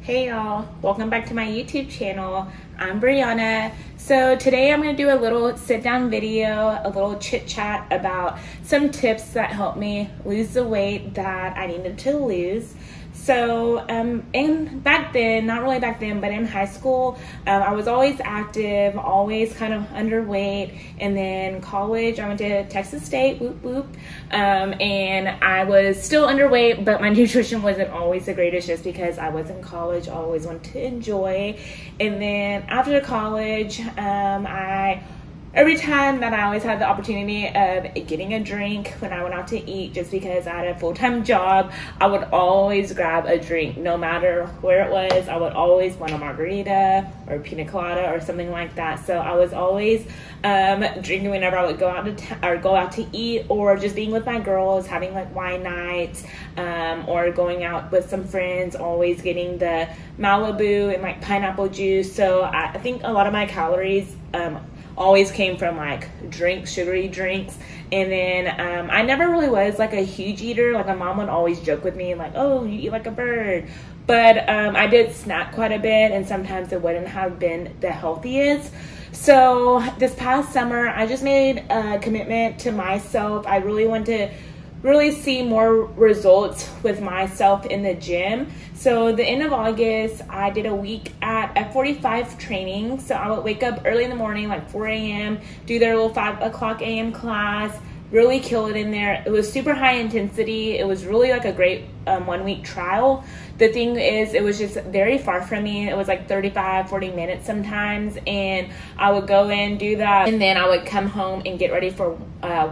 Hey y'all, welcome back to my YouTube channel. I'm Brianna. So today I'm going to do a little sit down video, a little chit chat about some tips that helped me lose the weight that I needed to lose. So back then, not really back then, but in high school, I was always active, always kind of underweight. And then college, I went to Texas State, whoop whoop. And I was still underweight, but my nutrition wasn't always the greatest just because I was in college. I always wanted to enjoy. And then after college, every time that I always had the opportunity of getting a drink when I went out to eat, just because I had a full-time job, I would always grab a drink. No matter where it was, I would always want a margarita or pina colada or something like that. So I was always drinking whenever I would go out to eat, or just being with my girls, having like wine nights, or going out with some friends, always getting the Malibu and like pineapple juice. So I think a lot of my calories always came from like sugary drinks. And then I never really was like a huge eater. Like my mom would always joke with me like, oh, you eat like a bird. But I did snack quite a bit, and sometimes it wouldn't have been the healthiest. So this past summer, I just made a commitment to myself. I really want to see more results with myself in the gym. So the end of August, I did a week at F45 training. So I would wake up early in the morning, like 4 a.m., do their little 5 o'clock a.m. class, really kill it in there. It was super high intensity. It was really like a great 1 week trial. The thing is, it was just very far from me. It was like 35, 40 minutes sometimes. And I would go in, do that, and then I would come home and get ready for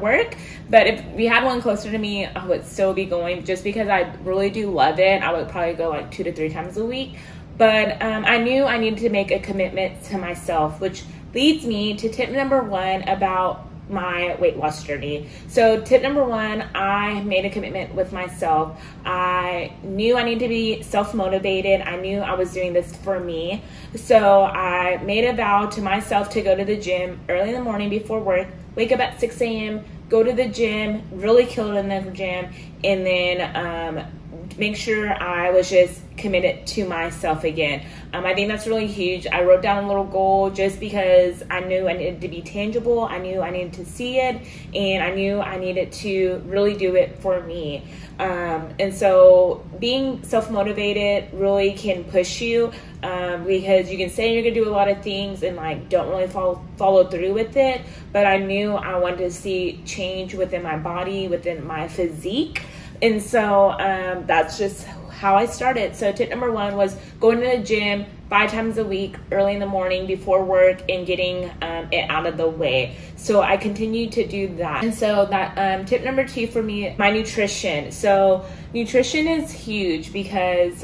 work. But if we had one closer to me, I would still be going, just because I really do love it. I would probably go like 2 to 3 times a week. But I knew I needed to make a commitment to myself, which leads me to tip number 1 about my weight loss journey. So tip number 1, I made a commitment with myself. I knew I needed to be self-motivated. I knew I was doing this for me. So I made a vow to myself to go to the gym early in the morning before work, wake up at 6 a.m., go to the gym, really kill it in the gym, and then make sure I was just committed to myself again. I think that's really huge. I wrote down a little goal just because I knew I needed to be tangible. I knew I needed to see it, and I knew I needed to really do it for me. And so being self-motivated really can push you, because you can say you're gonna do a lot of things and like don't really follow through with it. But I knew I wanted to see change within my body, within my physique. And so that's just how I started. So tip number 1 was going to the gym 5 times a week, early in the morning before work, and getting it out of the way. So I continued to do that. And so that tip number 2 for me, my nutrition. So nutrition is huge because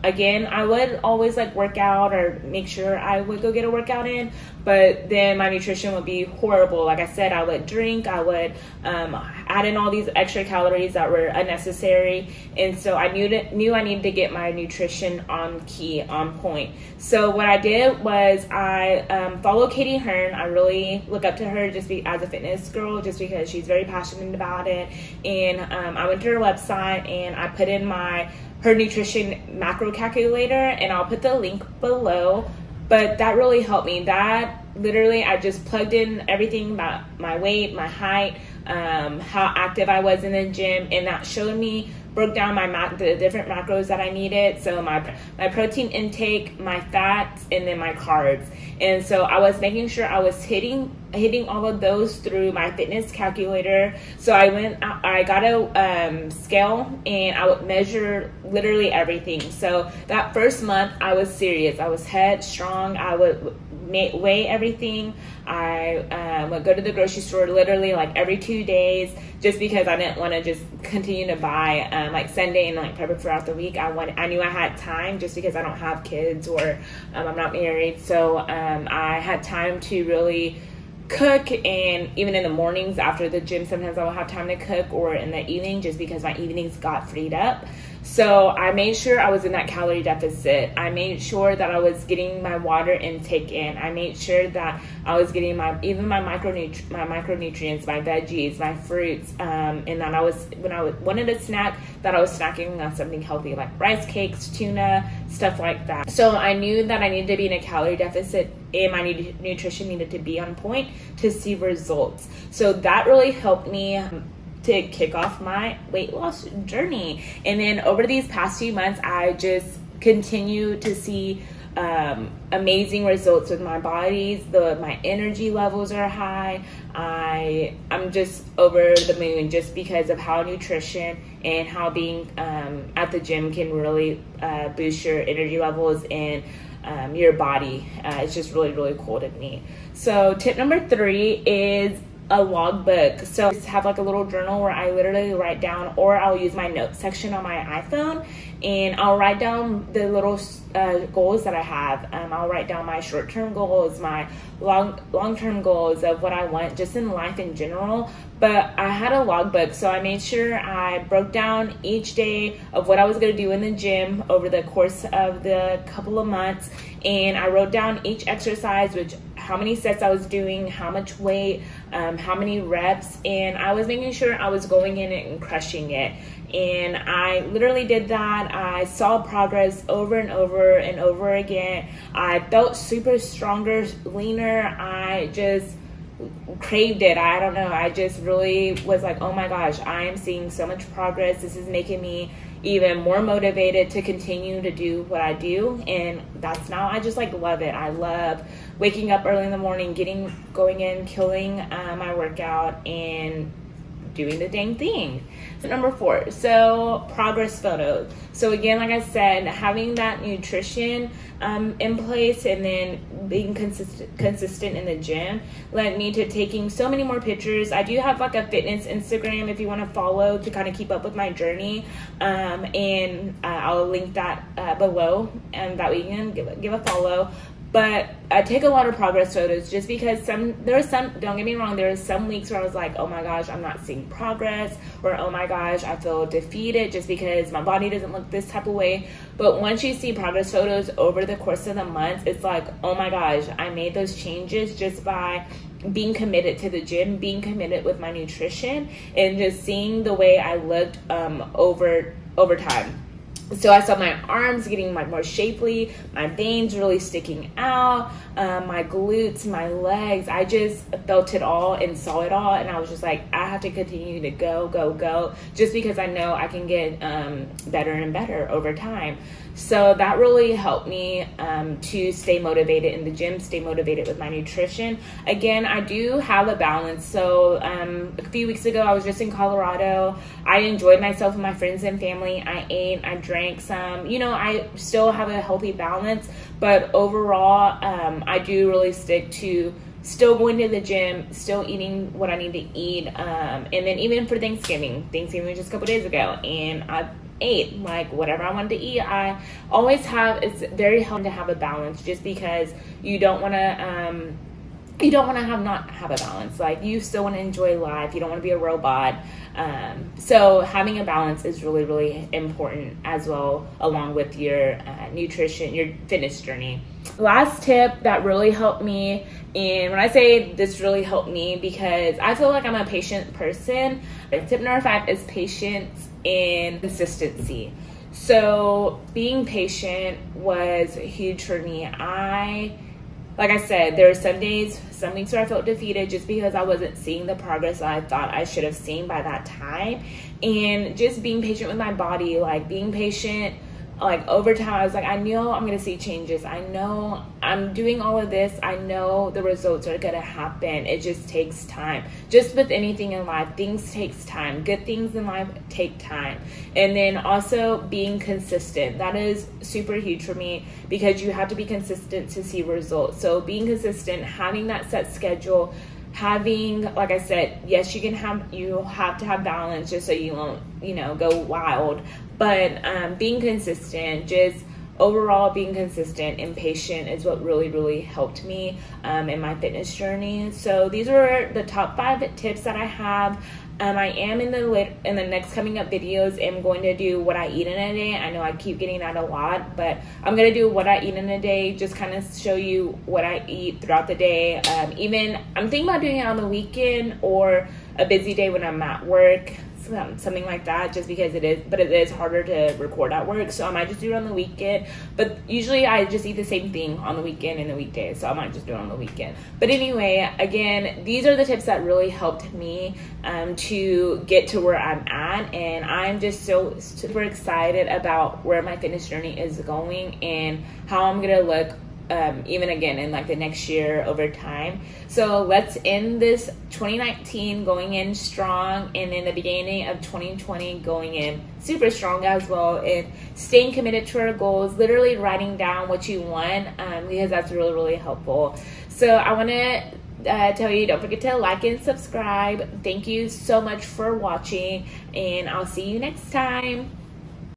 again, I would always like work out or make sure I would go get a workout in, but then my nutrition would be horrible. Like I said, I would drink, I would add in all these extra calories that were unnecessary. And so I knew I needed to get my nutrition on point. So what I did was I follow Katy Hearn. I really look up to her as a fitness girl, just because she's very passionate about it. And I went to her website and I put in her nutrition macro calculator, and I'll put the link below. But that really helped me. That literally, I just plugged in everything about my weight, my height, how active I was in the gym, and that showed me, broke down the different macros that I needed. So my protein intake, my fats, and then my carbs. And so I was making sure I was hitting all of those through my fitness calculator. So I got a scale, and I would measure literally everything. So that first month I was serious. I was headstrong. I would weigh everything. I would go to the grocery store literally like every 2 days, just because I didn't want to just continue to buy like Sunday and like prep throughout the week. I knew I had time, just because I don't have kids, or I'm not married. So I had time to really cook, and even in the mornings after the gym, sometimes I will have time to cook, or in the evening, just because my evenings got freed up. So I made sure I was in that calorie deficit. I made sure that I was getting my water intake in. I made sure that I was getting my micronutrients, my veggies, my fruits, and that I was, when I wanted a snack, that I was snacking on something healthy like rice cakes, tuna, stuff like that. So I knew that I needed to be in a calorie deficit and my nutrition needed to be on point to see results. So that really helped me to kick off my weight loss journey. And then over these past few months, I just continue to see amazing results with my bodies. My energy levels are high. I'm just over the moon just because of how nutrition and how being at the gym can really boost your energy levels and your body. It's just really, really cool to me. So tip number 3 is a logbook. So I just have like a little journal where I literally write down, or I'll use my notes section on my iPhone and I'll write down the little goals that I have. I'll write down my short-term goals, my long-term goals of what I want just in life in general. But I had a logbook, so I made sure I broke down each day of what I was going to do in the gym over the course of the couple of months, and I wrote down each exercise, which how many sets I was doing, how much weight, how many reps, and I was making sure I was going in it and crushing it. And I literally did that. I saw progress over and over and over again. I felt super stronger, leaner. I just craved it. I don't know. I just really was like, oh my gosh, I am seeing so much progress. This is making me even more motivated to continue to do what I do. And that's now, I just like love it. I love waking up early in the morning, going in, killing my workout and doing the dang thing. So number 4, so progress photos. So again, like I said, having that nutrition in place and then being consistent in the gym led me to taking so many more pictures. I do have like a fitness Instagram if you want to follow to kind of keep up with my journey, and I'll link that below, and that way you can give a follow. But I take a lot of progress photos just because don't get me wrong, there are some weeks where I was like, oh my gosh, I'm not seeing progress, or oh my gosh, I feel defeated just because my body doesn't look this type of way. But once you see progress photos over the course of the month, it's like, oh my gosh, I made those changes just by being committed to the gym, being committed with my nutrition, and just seeing the way I looked over time. So I saw my arms getting more shapely, my veins really sticking out, my glutes, my legs. I just felt it all and saw it all, and I was just like, I have to continue to go, just because I know I can get better and better over time. So that really helped me to stay motivated in the gym, stay motivated with my nutrition. Again, I do have a balance. So a few weeks ago, I was just in Colorado. I enjoyed myself with my friends and family. I ate, I drank some. You know, I still have a healthy balance, but overall, I do really stick to still going to the gym, still eating what I need to eat. And then even for Thanksgiving was just a couple days ago, and I ate like whatever I wanted to eat. I always it's very helpful to have a balance, just because you don't want to not have a balance. Like, you still want to enjoy life. You don't want to be a robot. So having a balance is really, really important as well, along with your nutrition, your fitness journey. Last tip that really helped me, and when I say this really helped me, because I feel like I'm a patient person. Tip number 5 is patience and consistency. So being patient was huge for me. Like I said, there were some weeks where I felt defeated just because I wasn't seeing the progress that I thought I should have seen by that time. And just being patient with my body, like being patient, like over time, I was like, I know I'm going to see changes. I know I'm doing all of this. I know the results are going to happen. It just takes time. Just with anything in life, things takes time. Good things in life take time. And then also being consistent. That is super huge for me, because you have to be consistent to see results. So being consistent, having that set schedule, having, like I said, yes, you have to have balance just so you won't, go wild. But being consistent, just overall being consistent and patient is what really, really helped me in my fitness journey. So these were the top 5 tips that I have. I am in the next coming up videos am going to do what I eat in a day. I know I keep getting that a lot, but I'm going to do what I eat in a day, just kind of show you what I eat throughout the day. Even I'm thinking about doing it on the weekend or a busy day when I'm at work, something like that, just because it is harder to record at work, so I might just do it on the weekend. But usually I just eat the same thing on the weekend and the weekdays, so I might just do it on the weekend. But anyway, again, these are the tips that really helped me to get to where I'm at, and I'm just so super excited about where my fitness journey is going and how I'm gonna look even again in like the next year over time. So let's end this 2019 going in strong, and in the beginning of 2020 going in super strong as well, and staying committed to our goals, literally writing down what you want, because that's really helpful. So I want to tell you, don't forget to like and subscribe. Thank you so much for watching, and I'll see you next time.